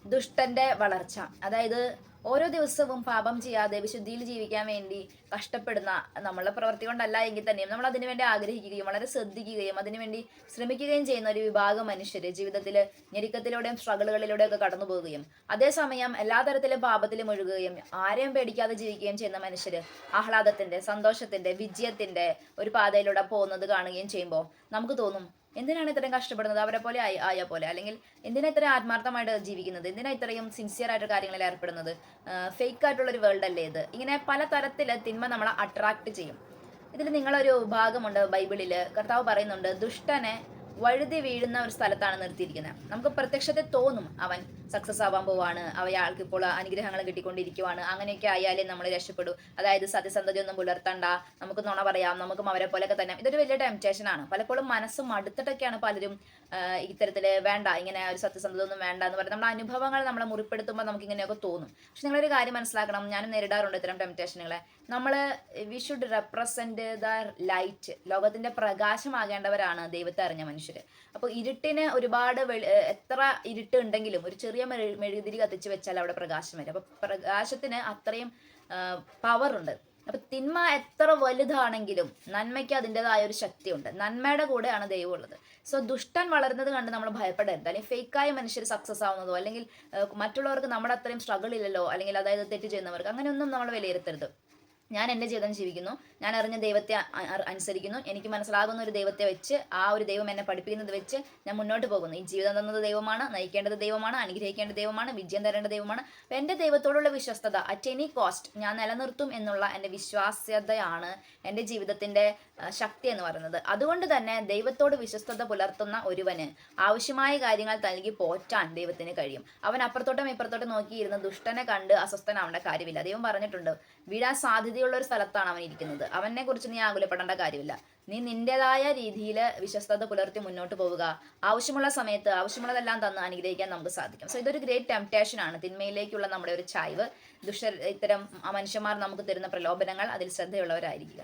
ദുഷ്ടന്റെ വളർച്ച. അതായത് ഓരോ ദിവസവും പാപം ചെയ്യാതെ വിശുദ്ധിയിൽ ജീവിക്കാൻ വേണ്ടി കഷ്ടപ്പെടുന്ന, നമ്മളുടെ പ്രവൃത്തി കൊണ്ടല്ല എങ്കിൽ തന്നെയും നമ്മൾ അതിനുവേണ്ടി ആഗ്രഹിക്കുകയും വളരെ ശ്രദ്ധിക്കുകയും അതിനുവേണ്ടി ശ്രമിക്കുകയും ചെയ്യുന്ന ഒരു വിഭാഗം മനുഷ്യർ ജീവിതത്തിൽ ഞെരുക്കത്തിലൂടെയും സ്ട്രഗിളുകളിലൂടെയും ഒക്കെ കടന്നു പോവുകയും അതേസമയം എല്ലാ തരത്തിലും പാപത്തിലും ഒഴുകുകയും ആരെയും പേടിക്കാതെ ജീവിക്കുകയും ചെയ്യുന്ന മനുഷ്യർ ആഹ്ലാദത്തിന്റെ, സന്തോഷത്തിന്റെ, വിജയത്തിന്റെ ഒരു പാതയിലൂടെ പോകുന്നത് കാണുകയും ചെയ്യുമ്പോൾ നമുക്ക് തോന്നും, എന്തിനാണ് ഇത്രയും കഷ്ടപ്പെടുന്നത്, അവരെ പോലെ ആയ പോലെ, അല്ലെങ്കിൽ എന്തിനാ ഇത്രയും ആത്മാർത്ഥമായിട്ട് ജീവിക്കുന്നത്, എന്തിനാ ഇത്രയും സിൻസിയർ ആയിട്ട് കാര്യങ്ങളിൽ ഏർപ്പെടുന്നത്, ഫേക്ക് ആയിട്ടുള്ള ഒരു വേൾഡ് അല്ലേ ഇത്. ഇങ്ങനെ പല തരത്തിൽ തിന്മ നമ്മളെ അട്രാക്ട് ചെയ്യും. ഇതിൽ നിങ്ങളൊരു ഭാഗമുണ്ട് ബൈബിളിൽ, കർത്താവ് പറയുന്നുണ്ട്, ദുഷ്ടനെ വഴുതി വീഴുന്ന ഒരു സ്ഥലത്താണ് നിർത്തിയിരിക്കുന്നത്. നമുക്ക് പ്രത്യക്ഷത്തെ തോന്നും അവൻ സക്സസ് ആവാൻ പോവാണ്, അയാൾക്ക് ഇപ്പോൾ അനുഗ്രഹങ്ങൾ കിട്ടിക്കൊണ്ടിരിക്കുവാണ്, അങ്ങനെയൊക്കെ ആയാലേ നമ്മൾ രക്ഷപ്പെടൂ, അതായത് സത്യസന്ധത ഒന്നും പുലർത്തണ്ട, നമുക്ക് നുണ പറയാം, നമുക്കും അവരെ പോലെയൊക്കെ തന്നെ. ഇതൊരു വലിയ ടെംപ്റ്റേഷൻ ആണ്. പലപ്പോഴും മനസ്സ് മടുത്തിട്ടൊക്കെയാണ് പലരും ഇത്തരത്തിൽ വേണ്ട, ഇങ്ങനെ ഒരു സത്യസന്ധത ഒന്നും വേണ്ട എന്ന് പറയുന്നത്. നമ്മുടെ അനുഭവങ്ങൾ നമ്മളെ മുറിപ്പെടുത്തുമ്പോൾ നമുക്ക് ഇങ്ങനെയൊക്കെ തോന്നും. പക്ഷെ നിങ്ങളൊരു കാര്യം മനസ്സിലാക്കണം, ഞാനും നേരിടാറുണ്ട് ഇത്തരം ടെംപ്റ്റേഷനുകളെ. നമ്മൾ we should represent the light. ലോകത്തിന്റെ പ്രകാശമാകേണ്ടവരാണ് ദൈവത്തെ അറിഞ്ഞ മനുഷ്യർ. അപ്പോൾ ഇരുട്ടിന് ഒരുപാട് എത്ര ഇരുട്ട് ഉണ്ടെങ്കിലും ഒരു ചെറിയ മെഴുകുതിരി കത്തിച്ച് വെച്ചാൽ അവിടെ പ്രകാശം വരും. അപ്പൊ പ്രകാശത്തിന് അത്രയും പവർ ഉണ്ട്. അപ്പൊ തിന്മ എത്ര വലുതാണെങ്കിലും നന്മയ്ക്ക് അതിൻ്റെതായ ഒരു ശക്തിയുണ്ട്. നന്മയുടെ കൂടെയാണ് ദൈവം ഉള്ളത്. സോ ദുഷ്ടൻ വളരുന്നത് കണ്ട് നമ്മൾ ഭയപ്പെടരുത്, അല്ലെങ്കിൽ ഫേക്കായ മനുഷ്യർ സക്സസ് ആവുന്നതോ, അല്ലെങ്കിൽ മറ്റുള്ളവർക്ക് നമ്മുടെ അത്രയും സ്ട്രഗിൾ ഇല്ലല്ലോ, അല്ലെങ്കിൽ അതായത് തെറ്റ് ചെയ്യുന്നവർക്ക്, അങ്ങനെയൊന്നും നമ്മൾ വിലയിരുത്തരുത്. ഞാൻ എൻ്റെ ജീവിതം ജീവിക്കുന്നു, ഞാൻ അറിഞ്ഞ ദൈവത്തെ അനുസരിക്കുന്നു, എനിക്ക് മനസ്സിലാകുന്ന ഒരു ദൈവത്തെ വെച്ച്, ആ ഒരു ദൈവം എന്നെ പഠിപ്പിക്കുന്നത് വെച്ച് ഞാൻ മുന്നോട്ട് പോകുന്നു. ഈ ജീവിതം തന്നത് ദൈവമാണ്, നയിക്കേണ്ടത് ദൈവമാണ്, അനുഗ്രഹിക്കേണ്ട ദൈവമാണ്, വിജയം തരേണ്ട ദൈവമാണ്. അപ്പം എൻ്റെ ദൈവത്തോടുള്ള വിശ്വസ്തത അറ്റ് എനി കോസ്റ്റ് ഞാൻ നിലനിർത്തും എന്നുള്ള എൻ്റെ വിശ്വാസ്യതയാണ് എൻ്റെ ജീവിതത്തിൻ്റെ ശക്തി എന്ന് പറയുന്നത്. അതുകൊണ്ട് തന്നെ ദൈവത്തോട് വിശ്വസ്തത പുലർത്തുന്ന ഒരുവന് ആവശ്യമായ കാര്യങ്ങൾ നൽകി പോറ്റാൻ ദൈവത്തിന് കഴിയും. അവൻ അപ്പുറത്തോട്ടും ഇപ്പുറത്തോട്ടും നോക്കിയിരുന്ന് ദുഷ്ടനെ കണ്ട് അസ്വസ്ഥനാവേണ്ട കാര്യമില്ല. ദൈവം പറഞ്ഞിട്ടുണ്ട്, വീഴാൻ സാധ്യതയുള്ള ഒരു സ്ഥലത്താണ് അവൻ ഇരിക്കുന്നത്, അവനെ കുറിച്ച് നീ ആകുലപ്പെടേണ്ട കാര്യമില്ല. നീ നിന്റേതായ രീതിയിൽ വിശ്വസ്തത പുലർത്തി മുന്നോട്ട് പോവുക. ആവശ്യമുള്ള സമയത്ത് ആവശ്യമുള്ളതെല്ലാം തന്ന് അനുഗ്രഹിക്കാൻ നമുക്ക് സാധിക്കും. സോ ഇതൊരു ഗ്രേറ്റ് ടെംപ്റ്റേഷൻ ആണ്, തിന്മയിലേക്കുള്ള നമ്മുടെ ഒരു ചായ്വ്. ഇത്തരം മനുഷ്യന്മാർ നമുക്ക് തരുന്ന പ്രലോഭനങ്ങൾ, അതിൽ ശ്രദ്ധയുള്ളവരായിരിക്കുക.